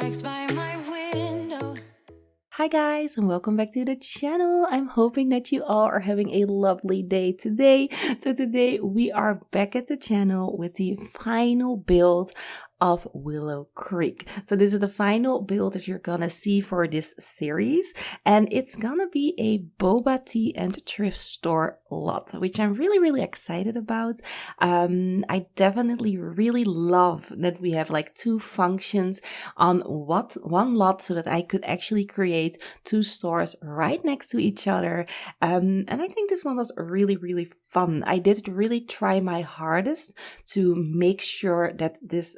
bikes by my window. Hi guys, and welcome back to the channel. I'm hoping that you all are having a lovely day today. So today we are back at the channel with the final build of Willow Creek. So this is the final build that you're gonna see for this series, and it's gonna be a boba tea and thrift store lot, which I'm really excited about. I definitely really love that we have like two functions on one lot, so that I could actually create two stores right next to each other. And I think this one was really fun. I did really try my hardest to make sure that this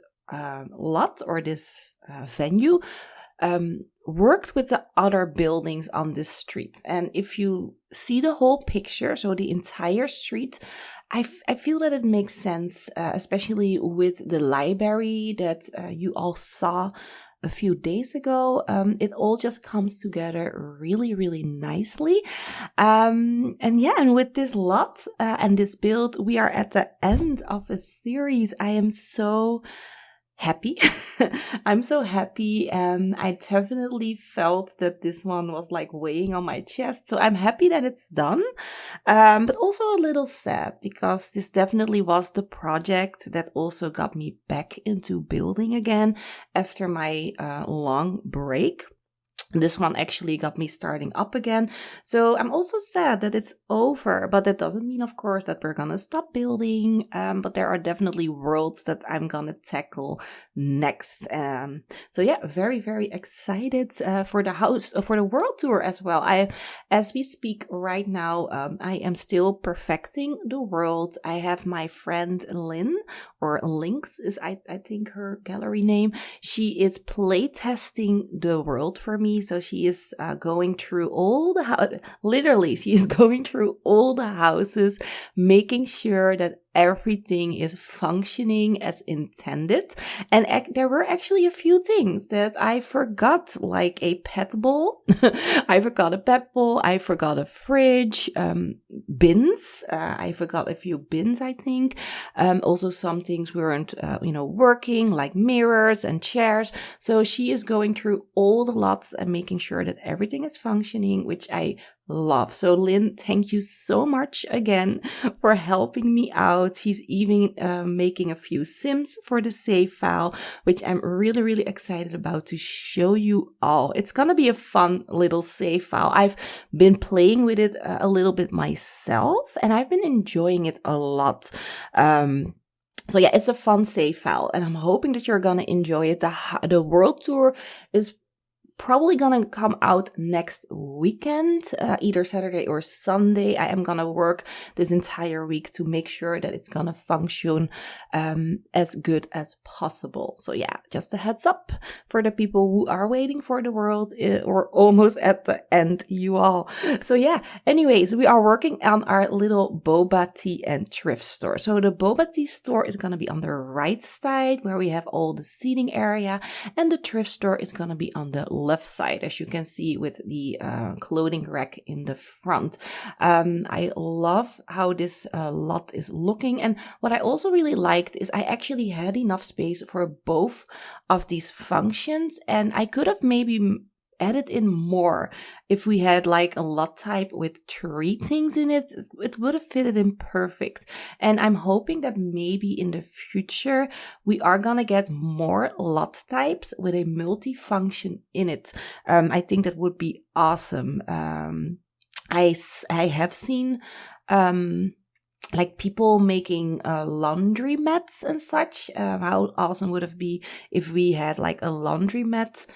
lot or this venue worked with the other buildings on this street. And if you see the whole picture, so the entire street, I feel that it makes sense, especially with the library that you all saw a few days ago. It all just comes together really nicely. And with this lot and this build, we are at the end of a series. I am so happy. I'm so happy. I definitely felt that this one was like weighing on my chest. So I'm happy that it's done. But also a little sad, because this definitely was the project that also got me back into building again after my long break. This one actually got me starting up again. So I'm also sad that it's over, but that doesn't mean, of course, that we're gonna stop building. But there are definitely worlds that I'm gonna tackle next. So yeah, very excited for the world tour as well. As we speak right now, I am still perfecting the world. I have my friend Lynn, or Lynx is I think her gallery name. She is playtesting the world for me. So she is going through all the she is going through all the houses, making sure that everything is functioning as intended. And there were actually a few things that I forgot, like a pet bowl. I forgot a pet bowl. I forgot a fridge, bins. I forgot a few bins, I think. Also some things weren't, working, like mirrors and chairs. So she is going through all the lots and making sure that everything is functioning, which I love. So Lynn, thank you so much again for helping me out. She's even making a few sims for the save file, which I'm really excited about to show you all. It's gonna be a fun little save file. I've been playing with it a little bit myself, and I've been enjoying it a lot. So yeah, it's a fun save file, and I'm hoping that you're gonna enjoy it. The world tour is probably gonna come out next weekend, either Saturday or Sunday. I am gonna work this entire week to make sure that it's gonna function as good as possible. So yeah, just a heads up for the people who are waiting for the world, or almost at the end, you all. So yeah, anyways, we are working on our little boba tea and thrift store. So the boba tea store is gonna be on the right side, where we have all the seating area, and the thrift store is gonna be on the left side, as you can see with the clothing rack in the front. I love how this lot is looking, and what I also really liked is I actually had enough space for both of these functions, and I could have maybe added in more. If we had like a lot type with 3 things in it, it would have fitted in perfect. And I'm hoping that maybe in the future we are gonna get more lot types with a multi-function in it. I think that would be awesome. I have seen like people making laundry mats and such. How awesome would it be if we had like a laundromat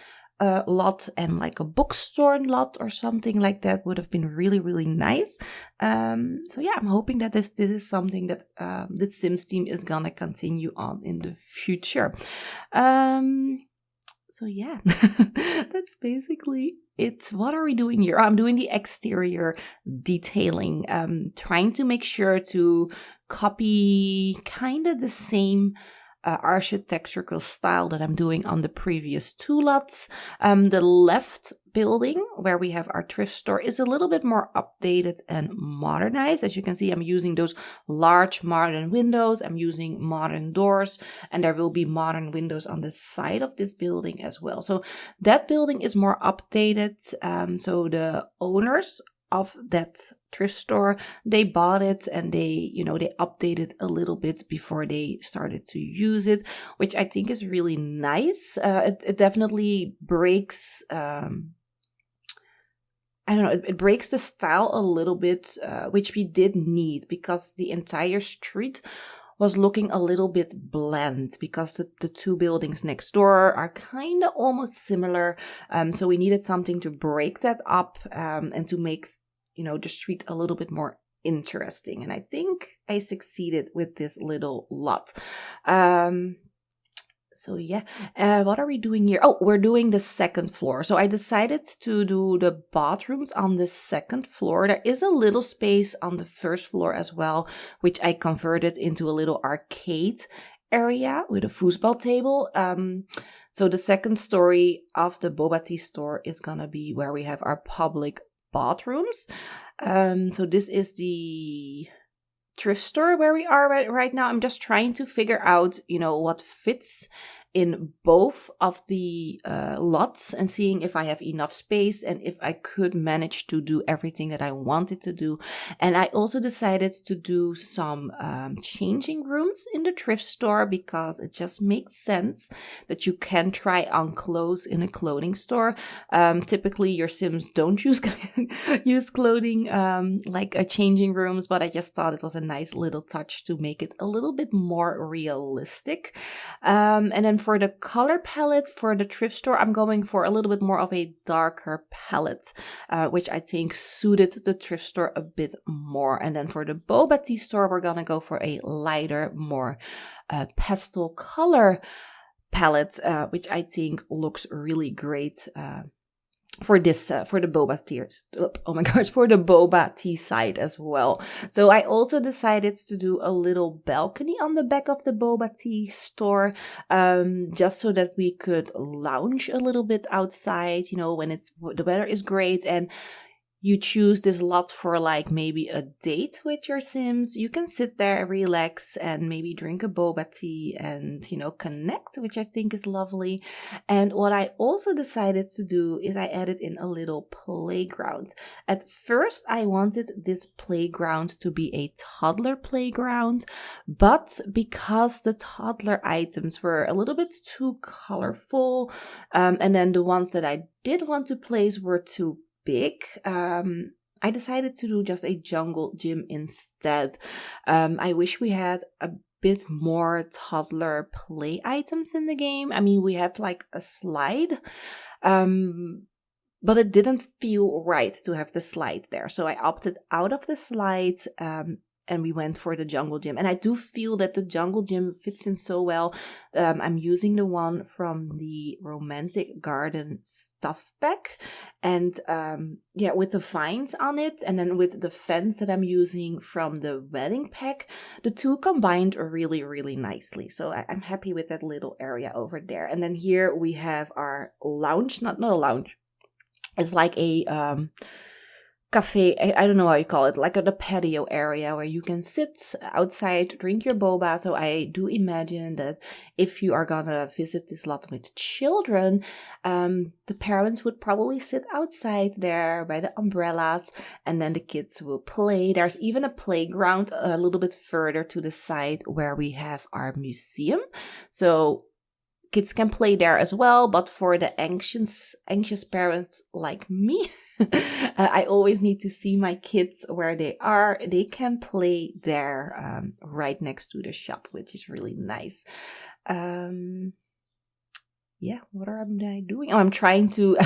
lot and like a bookstore lot or something like that? Would have been really nice. So yeah, I'm hoping that this is something that the Sims team is gonna continue on in the future. So yeah, that's basically it. What are we doing here? I'm doing the exterior detailing, trying to make sure to copy kind of the same architectural style that I'm doing on the previous 2 lots. The left building where we have our thrift store is a little bit more updated and modernized. As you can see, I'm using those large modern windows. I'm using modern doors, and there will be modern windows on the side of this building as well. So that building is more updated. So the owners of that thrift store, they bought it and they updated a little bit before they started to use it, which I think is really nice. It definitely breaks it breaks the style a little bit, which we did need, because the entire street was looking a little bit bland, because the two buildings next door are kind of almost similar. So we needed something to break that up and to make, the street a little bit more interesting. And I think I succeeded with this little lot. So yeah, what are we doing here? Oh, we're doing the second floor. So I decided to do the bathrooms on the second floor. There is a little space on the first floor as well, which I converted into a little arcade area with a foosball table. So the second story of the boba tea store is gonna be where we have our public bathrooms. So this is the thrift store where we are right now. I'm just trying to figure out, what fits in both of the lots, and seeing if I have enough space and if I could manage to do everything that I wanted to do. And I also decided to do some changing rooms in the thrift store, because it just makes sense that you can try on clothes in a clothing store. Typically your Sims don't use clothing like changing rooms, but I just thought it was a nice little touch to make it a little bit more realistic. And then for the color palette for the thrift store, I'm going for a little bit more of a darker palette, which I think suited the thrift store a bit more. And then for the boba tea store, we're gonna go for a lighter, more pastel color palette, which I think looks really great for this for the boba tears. Oh my gosh, for the boba tea side as well. So I also decided to do a little balcony on the back of the boba tea store, just so that we could lounge a little bit outside, when the weather is great and you choose this lot for like maybe a date with your Sims. You can sit there, relax, and maybe drink a boba tea and, connect, which I think is lovely. And what I also decided to do is I added in a little playground. At first, I wanted this playground to be a toddler playground, but because the toddler items were a little bit too colorful, and then the ones that I did want to place were too big, I decided to do just a jungle gym instead. I wish we had a bit more toddler play items in the game. I mean, we have like a slide, but it didn't feel right to have the slide there. So I opted out of the slide, and we went for the jungle gym. And I do feel that the jungle gym fits in so well. I'm using the one from the Romantic Garden stuff pack. And with the vines on it, and then with the fence that I'm using from the wedding pack, the two combined really, really nicely. So I'm happy with that little area over there. And then here we have our lounge, not a lounge. It's like a cafe, I don't know how you call it, like the patio area where you can sit outside, drink your boba. So I do imagine that if you are gonna visit this lot with children, the parents would probably sit outside there by the umbrellas, and then the kids will play. There's even a playground a little bit further to the side where we have our museum. So kids can play there as well, but for the anxious parents like me, I always need to see my kids where they are. They can play there right next to the shop, which is really nice. What am I doing? Oh, I'm trying to,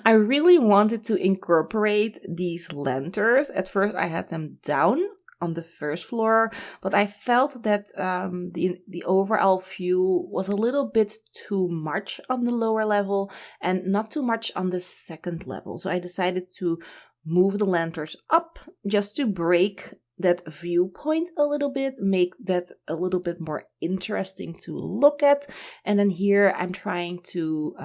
I really wanted to incorporate these lanterns. At first I had them down on the first floor, but I felt that the overall view was a little bit too much on the lower level and not too much on the second level. So I decided to move the lanterns up just to break that viewpoint a little bit, make that a little bit more interesting to look at. And then here I'm trying to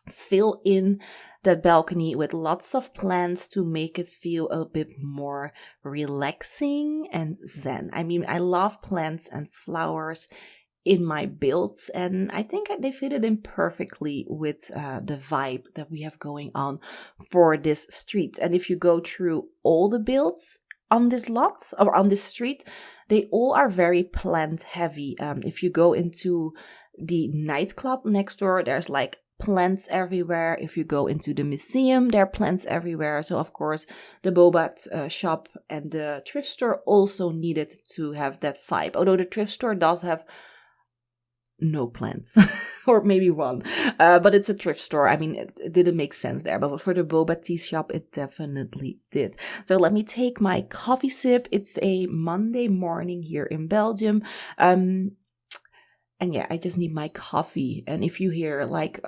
fill in that balcony with lots of plants to make it feel a bit more relaxing and zen. I mean, I love plants and flowers in my builds, and I think they fitted in perfectly with the vibe that we have going on for this street. And if you go through all the builds on this lot or on this street, they all are very plant heavy. If you go into the nightclub next door, there's like plants everywhere. If you go into the museum, there are plants everywhere. So of course the boba shop and the thrift store also needed to have that vibe, although the thrift store does have no plants or maybe one, but it's a thrift store. I mean, it didn't make sense there, but for the boba tea shop it definitely did. So let me take my coffee sip. It's a Monday morning here in Belgium, and yeah, I just need my coffee. And if you hear like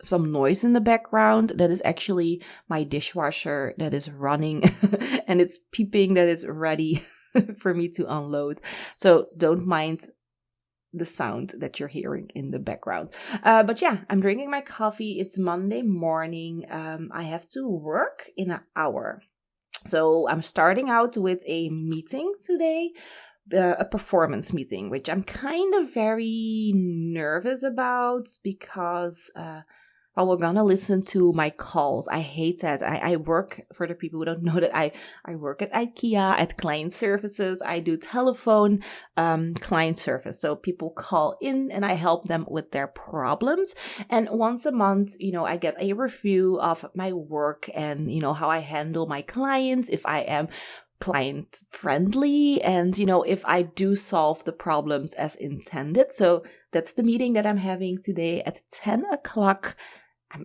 some noise in the background, that is actually my dishwasher that is running and it's peeping that it's ready for me to unload. So don't mind the sound that you're hearing in the background. But yeah, I'm drinking my coffee. It's Monday morning. I have to work in an hour. So I'm starting out with a meeting today, a performance meeting, which I'm kind of very nervous about because we're gonna listen to my calls. I hate that. I work, for the people who don't know, that I work at IKEA at client services. I do telephone client service. So people call in and I help them with their problems. And once a month, I get a review of my work and, how I handle my clients, if I am client friendly, and if I do solve the problems as intended. So that's the meeting that I'm having today at 10 o'clock.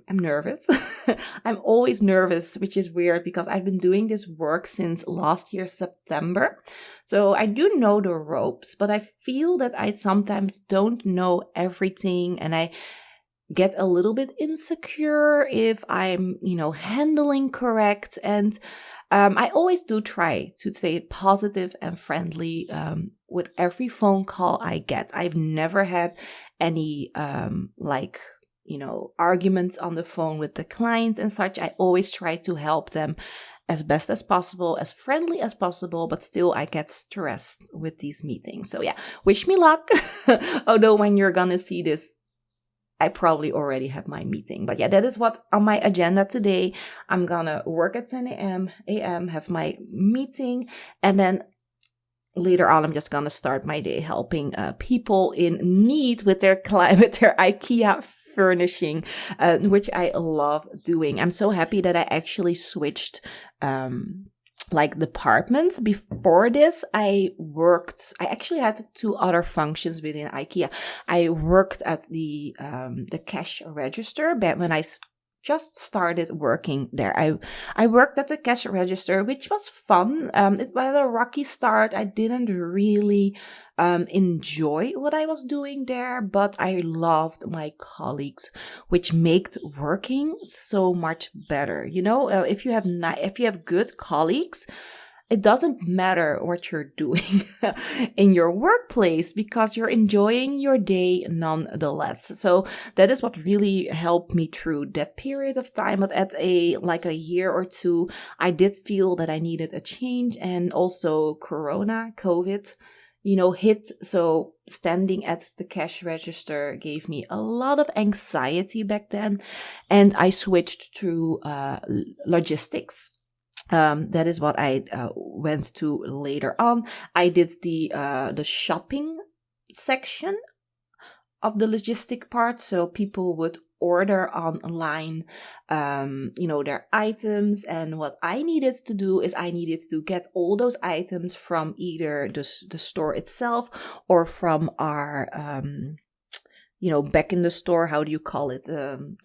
I'm nervous. I'm always nervous, which is weird because I've been doing this work since last year, September. So I do know the ropes, but I feel that I sometimes don't know everything and I get a little bit insecure if I'm, handling correct. And I always do try to stay positive and friendly with every phone call I get. I've never had any arguments on the phone with the clients and such. I always try to help them as best as possible, as friendly as possible, but still I get stressed with these meetings. So yeah, wish me luck. Although when you're gonna see this, I probably already had my meeting. But yeah, that is what's on my agenda today. I'm gonna work at 10 a.m., have my meeting, and then later on, I'm just gonna start my day helping people in need with their IKEA furnishing, which I love doing. I'm so happy that I actually switched departments. Before this, I actually had 2 other functions within IKEA. I worked at the cash register when I just started working there. I worked at the cash register, which was fun. It was a rocky start. I didn't really enjoy what I was doing there, but I loved my colleagues, which made working so much better. If you have good colleagues, it doesn't matter what you're doing in your workplace because you're enjoying your day nonetheless. So that is what really helped me through that period of time. But at a year or 2, I did feel that I needed a change, and also COVID, hit. So standing at the cash register gave me a lot of anxiety back then, and I switched to logistics. That is what I went to later on. I did the shopping section of the logistic part, so people would order online, their items, and what I needed to do is I needed to get all those items from either the store itself or from our back in the store, how do you call it?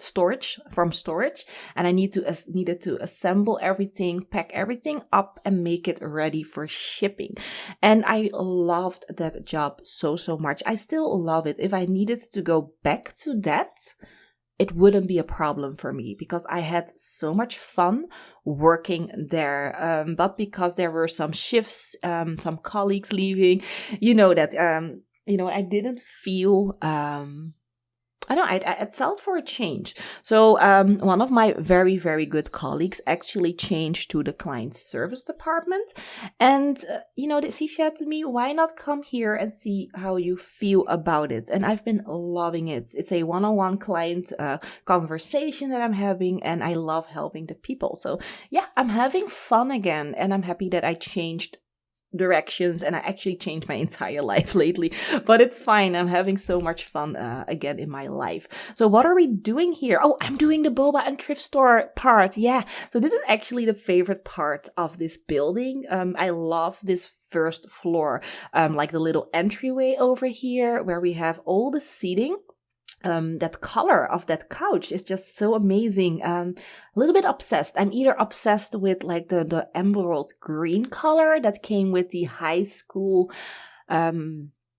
Storage, from storage. And I needed to assemble everything, pack everything up, and make it ready for shipping. And I loved that job so much. I still love it. If I needed to go back to that, it wouldn't be a problem for me because I had so much fun working there. But because there were some shifts, some colleagues leaving, I didn't feel I know, I felt for a change. So one of my very, very good colleagues actually changed to the client service department. And, she said to me, why not come here and see how you feel about it? And I've been loving it. It's a one-on-one client conversation that I'm having, and I love helping the people. So yeah, I'm having fun again, and I'm happy that I changed directions, and I actually changed my entire life lately, but it's fine. I'm having so much fun again in my life. So what are we doing here? Oh, I'm doing the boba and thrift store part. Yeah, so this is actually the favorite part of this building. I love this first floor, like the little entryway over here where we have all the seating. That color of that couch is just so amazing. A little bit obsessed. I'm either obsessed with like the emerald green color that came with the high school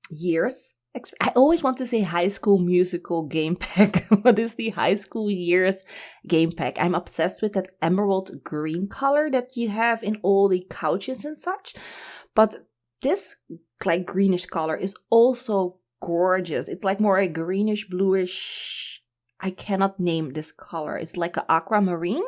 years. I always want to say high school musical game pack, but it's the high school years game pack. I'm obsessed with that emerald green color that you have in all the couches and such. But this like greenish color is also gorgeous. It's like more a greenish bluish. I cannot name this color. It's like an aquamarine.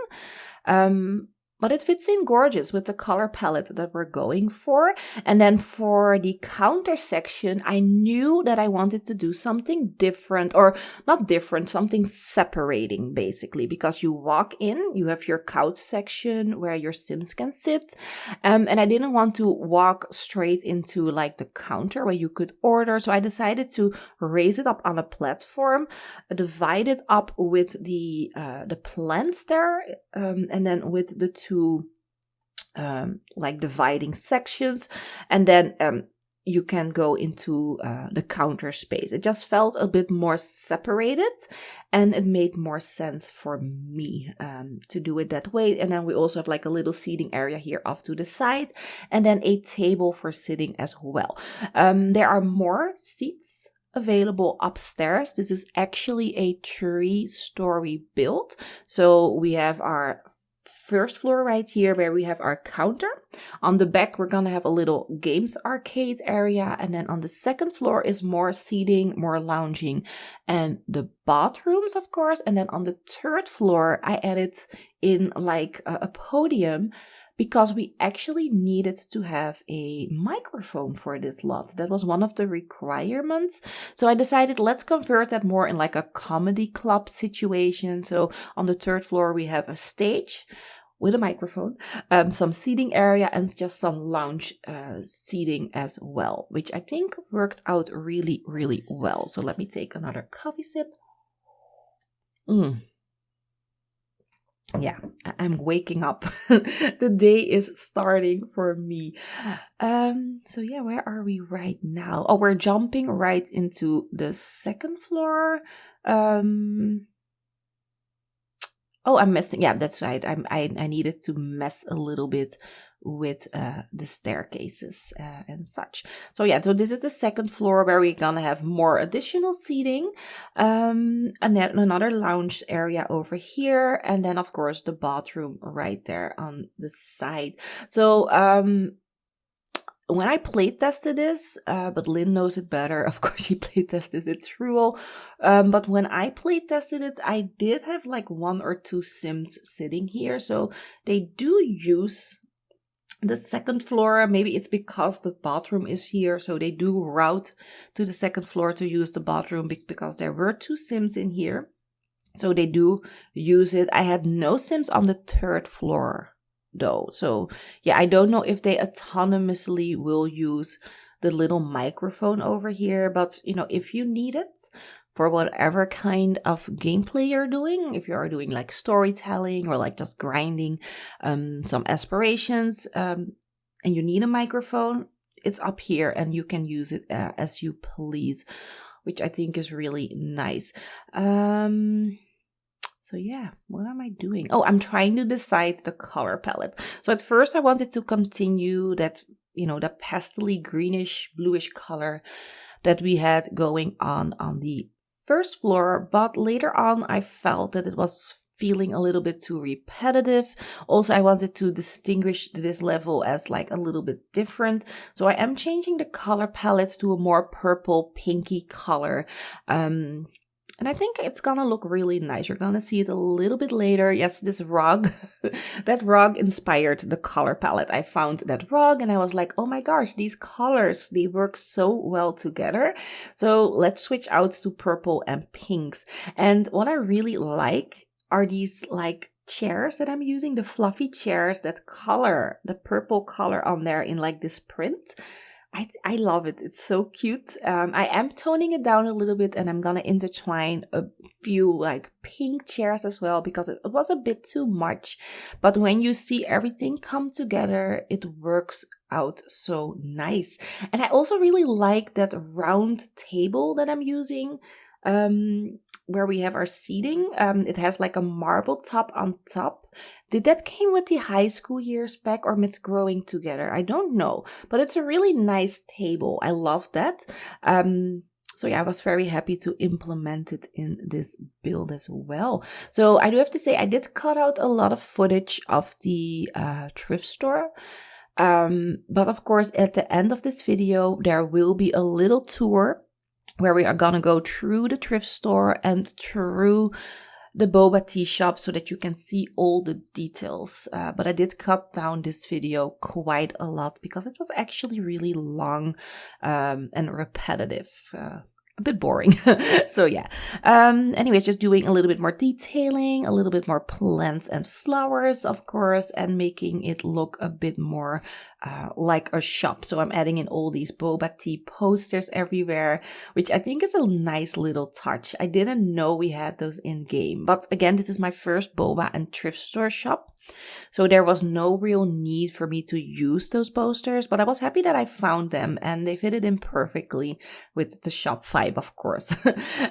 But it fits in gorgeous with the color palette that we're going for. And then for the counter section, I knew that I wanted to do something different, or not different, something separating basically, because you walk in, you have your couch section where your Sims can sit. And I didn't want to walk straight into like the counter where you could order. So I decided to raise it up on a platform, divide it up with the plants there, and then with the two like dividing sections, and then you can go into the counter space. It just felt a bit more separated, and it made more sense for me to do it that way. And then we also have like a little seating area here off to the side, and then a table for sitting as well. There are more seats available upstairs. This is actually a 3-story build. So we have our first floor right here where we have our counter. On the back, we're gonna have a little games arcade area. And then on the second floor is more seating, more lounging, and the bathrooms, of course. And then on the third floor, I added in like a podium, because we actually needed to have a microphone for this lot. That was one of the requirements. So I decided, let's convert that more in like a comedy club situation. So on the third floor, we have a stage with a microphone, some seating area, and just some lounge seating as well, which I think worked out really, really well. So let me take another coffee sip. Yeah, I'm waking up. The day is starting for me. So yeah, where are we right now? Oh, we're jumping right into the second floor. Oh, I'm messing. Yeah, that's right. I needed to mess a little bit with the staircases and such. So yeah, so this is the second floor where we're gonna have more additional seating, and then another lounge area over here, and then of course the bathroom right there on the side. So when I play tested this, but Lynn knows it better. Of course, she play tested it through all. But when I play tested it, I did have like 1 or 2 Sims sitting here. So they do use the second floor. Maybe it's because the bathroom is here. So they do route to the second floor to use the bathroom because there were 2 Sims in here. So they do use it. I had no Sims on the third floor though. So yeah, I don't know if they autonomously will use the little microphone over here, but if you need it for whatever kind of gameplay you're doing, if you are doing like storytelling or like just grinding some aspirations, and you need a microphone, it's up here and you can use it as you please, which I think is really nice. So yeah, what am I doing? Oh, I'm trying to decide the color palette. So at first I wanted to continue that, the pastel-y greenish bluish color that we had going on the first floor. But later on I felt that it was feeling a little bit too repetitive. Also, I wanted to distinguish this level as like a little bit different. So I am changing the color palette to a more purple pinky color. And I think it's gonna look really nice. You're gonna see it a little bit later. Yes, this rug, that rug inspired the color palette. I found that rug and I was like, oh my gosh, these colors, they work so well together. So let's switch out to purple and pinks. And what I really like are these like chairs that I'm using, the fluffy chairs that color, the purple color on there in like this print. I love it. It's so cute. I am toning it down a little bit and I'm gonna intertwine a few like pink chairs as well because it was a bit too much. But when you see everything come together, it works out so nice. And I also really like that round table that I'm using. Where we have our seating. It has like a marble top on top. Did that came with the high school years back or with growing together? I don't know, but it's a really nice table. I love that. So yeah, I was very happy to implement it in this build as well. So I do have to say I did cut out a lot of footage of the thrift store. But of course, at the end of this video, there will be a little tour where we are gonna go through the thrift store and through the boba tea shop so that you can see all the details. But I did cut down this video quite a lot because it was actually really long and repetitive. A bit boring. So yeah. Anyways, just doing a little bit more detailing, a little bit more plants and flowers, of course, and making it look a bit more like a shop. So I'm adding in all these boba tea posters everywhere, which I think is a nice little touch. I didn't know we had those in game. But again, this is my first boba and thrift store shop. So there was no real need for me to use those posters, but I was happy that I found them and they fitted in perfectly with the shop vibe, of course.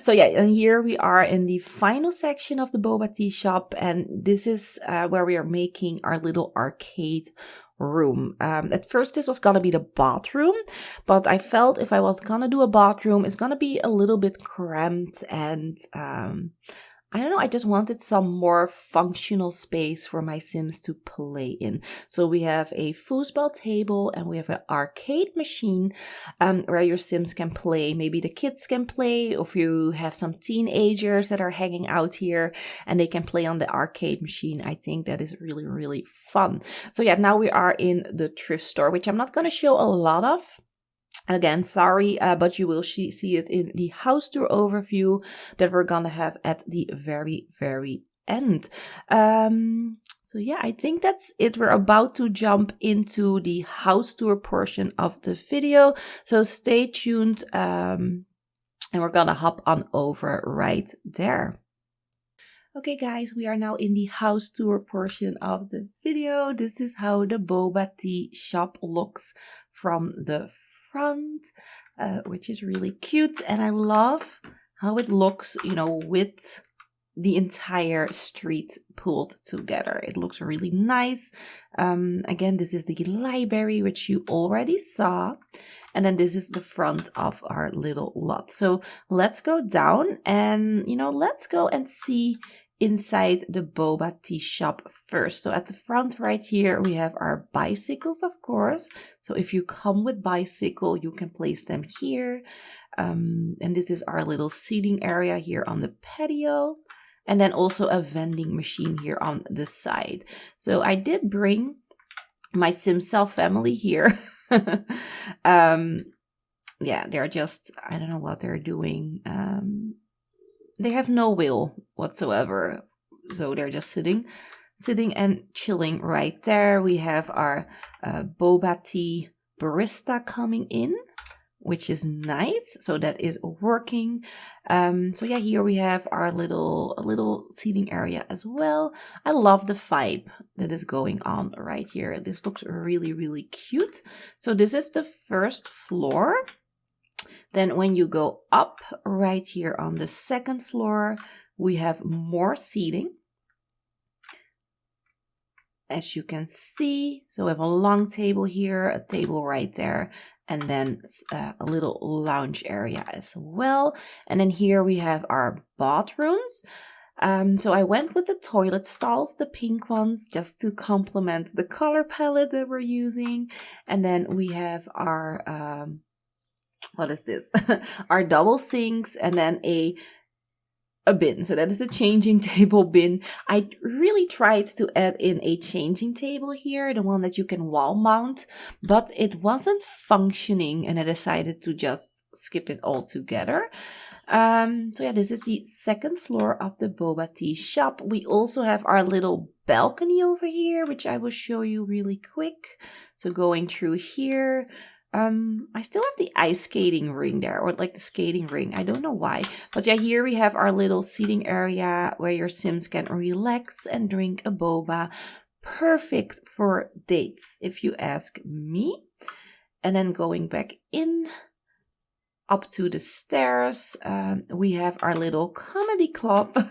So yeah, and here we are in the final section of the boba tea shop, and this is where we are making our little arcade room. At first this was gonna be the bathroom, but I felt if I was gonna do a bathroom, it's gonna be a little bit cramped and I don't know, I just wanted some more functional space for my Sims to play in. So we have a foosball table and we have an arcade machine where your Sims can play. Maybe the kids can play, or if you have some teenagers that are hanging out here and they can play on the arcade machine. I think that is really, really fun. So yeah, now we are in the thrift store, which I'm not going to show a lot of. Again, sorry, but you will see it in the house tour overview that we're gonna have at the very, very end. So yeah, I think that's it. We're about to jump into the house tour portion of the video. So stay tuned, and we're gonna hop on over right there. Okay guys, we are now in the house tour portion of the video. This is how the boba tea shop looks from the front, which is really cute, and I love how it looks, you know, with the entire street pulled together. It looks really nice. Again, this is the library, which you already saw, and then this is the front of our little lot. So let's go down and, you know, let's go and see inside the boba tea shop first. So at the front right here, we have our bicycles, of course. So if you come with bicycle, you can place them here. And this is our little seating area here on the patio. And then also a vending machine here on the side. So I did bring my SimCell family here. Yeah, they're just, I don't know what they're doing. They have no will whatsoever. So they're just sitting and chilling right there. We have our boba tea barista coming in, which is nice. So that is working. So yeah, here we have our little seating area as well. I love the vibe that is going on right here. This looks really, really cute. So this is the first floor. Then when you go up right here on the second floor, we have more seating. As you can see, so we have a long table here, a table right there, and then a little lounge area as well. And then here we have our bathrooms. So I went with the toilet stalls, the pink ones, just to complement the color palette that we're using. And then we have our, what is this? Our double sinks, and then a a bin. So that is the changing table bin. I really tried to add in a changing table here, the one that you can wall mount, but it wasn't functioning and I decided to just skip it all together. So yeah, this is the second floor of the boba tea shop. We also have our little balcony over here, which I will show you really quick. So going through here, I still have the ice skating ring there, or like the skating ring. I don't know why. But yeah, here we have our little seating area where your Sims can relax and drink a boba. Perfect for dates, if you ask me. And then going back in, up to the stairs, we have our little comedy club,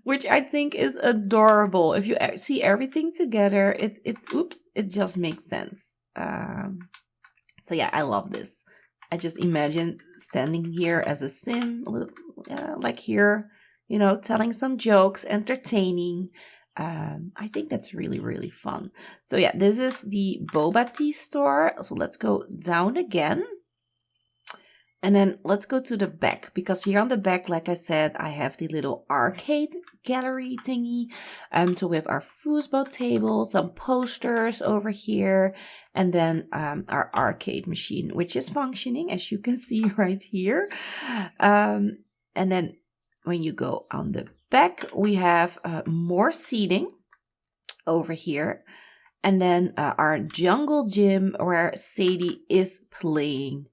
which I think is adorable. If you see everything together, it just makes sense. So yeah, I love this. I just imagine standing here as a Sim, like here, you know, telling some jokes, entertaining. I think that's really, really fun. So yeah, this is the boba tea store. So let's go down again. And then let's go to the back, because here on the back, like I said, I have the little arcade gallery thingy. So we have our foosball table, some posters over here, and then our arcade machine, which is functioning, as you can see right here. And then when you go on the back, we have more seating over here. And then our jungle gym where Sadie is playing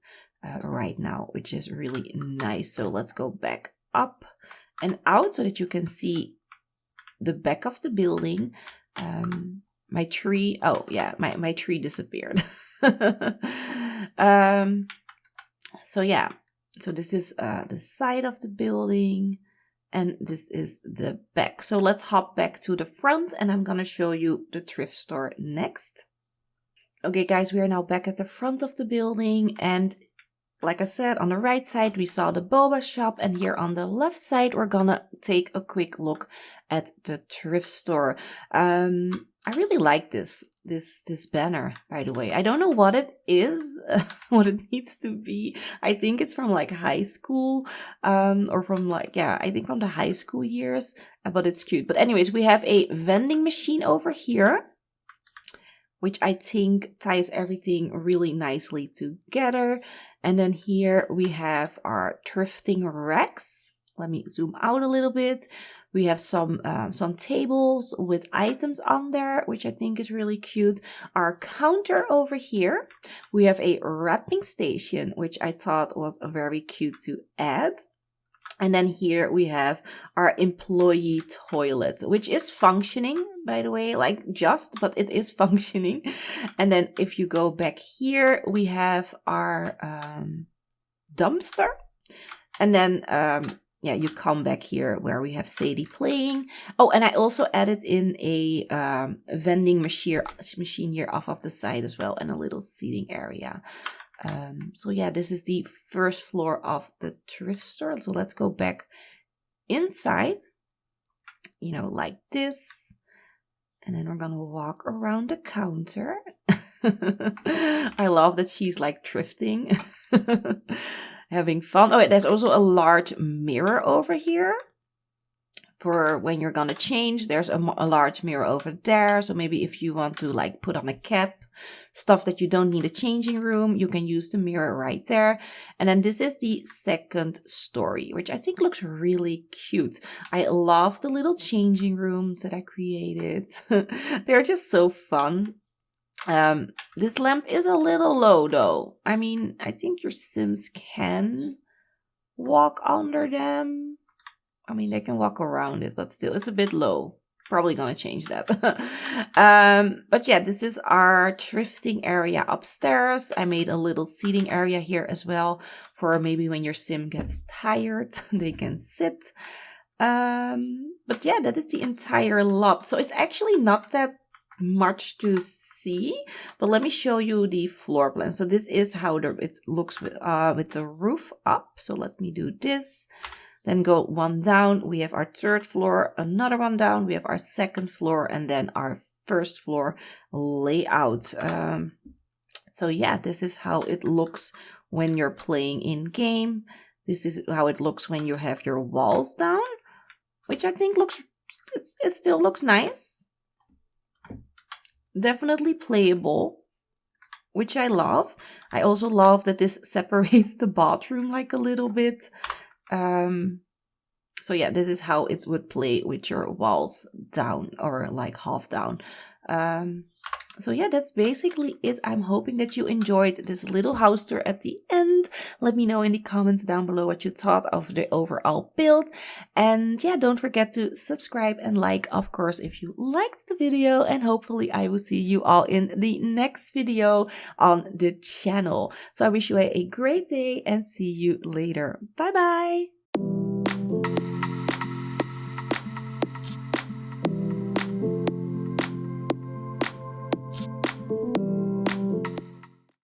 right now, which is really nice. So let's go back up and out so that you can see the back of the building. My tree, oh yeah, my tree disappeared. So yeah, so this is the side of the building and this is the back. So let's hop back to the front and I'm gonna show you the thrift store next. Okay guys, we are now back at the front of the building, and like I said, on the right side, we saw the boba shop, and here on the left side, we're gonna take a quick look at the thrift store. I really like this banner, by the way. I don't know what it is, what it needs to be. I think it's from like high school, or from like, yeah, I think from the high school years, but it's cute. But anyways, we have a vending machine over here, which I think ties everything really nicely together. And then here we have our thrifting racks. Let me zoom out a little bit. We have some tables with items on there, which I think is really cute. Our counter over here. We have a wrapping station, which I thought was very cute to add. And then here we have our employee toilet, which is functioning, by the way, but it is functioning. And then if you go back here, we have our dumpster. And then, yeah, you come back here where we have Sadie playing. Oh, and I also added in a vending machine here off of the side as well, and a little seating area. So yeah, this is the first floor of the thrift store. So let's go back inside, you know, like this. And then we're gonna walk around the counter. I love that she's like thrifting, having fun. Oh, there's also a large mirror over here for when you're gonna change. There's a large mirror over there. So maybe if you want to like put on a cap, stuff that you don't need a changing room, you can use the mirror right there. And then this is the second story, which I think looks really cute. I love the little changing rooms that I created. They're just so fun. This lamp is a little low though. I mean, I think your Sims can walk under them. I mean, they can walk around it, but still, it's a bit low. Probably gonna change that. But yeah, this is our thrifting area upstairs. I made a little seating area here as well for maybe when your Sim gets tired, they can sit. But yeah, that is the entire lot. So it's actually not that much to see, but let me show you the floor plan. So this is how it looks with the roof up. So let me do this. Then go one down, we have our third floor, another one down, we have our second floor, and then our first floor layout. So yeah, this is how it looks when you're playing in game. This is how it looks when you have your walls down, which I think it still looks nice. Definitely playable, which I love. I also love that this separates the bathroom like a little bit. So yeah, this is how it would play with your walls down, or like half down. So yeah, that's basically it. I'm hoping that you enjoyed this little house tour at the end. Let me know in the comments down below what you thought of the overall build. And yeah, don't forget to subscribe and like, of course, if you liked the video. And hopefully I will see you all in the next video on the channel. So I wish you a great day and see you later. Bye bye.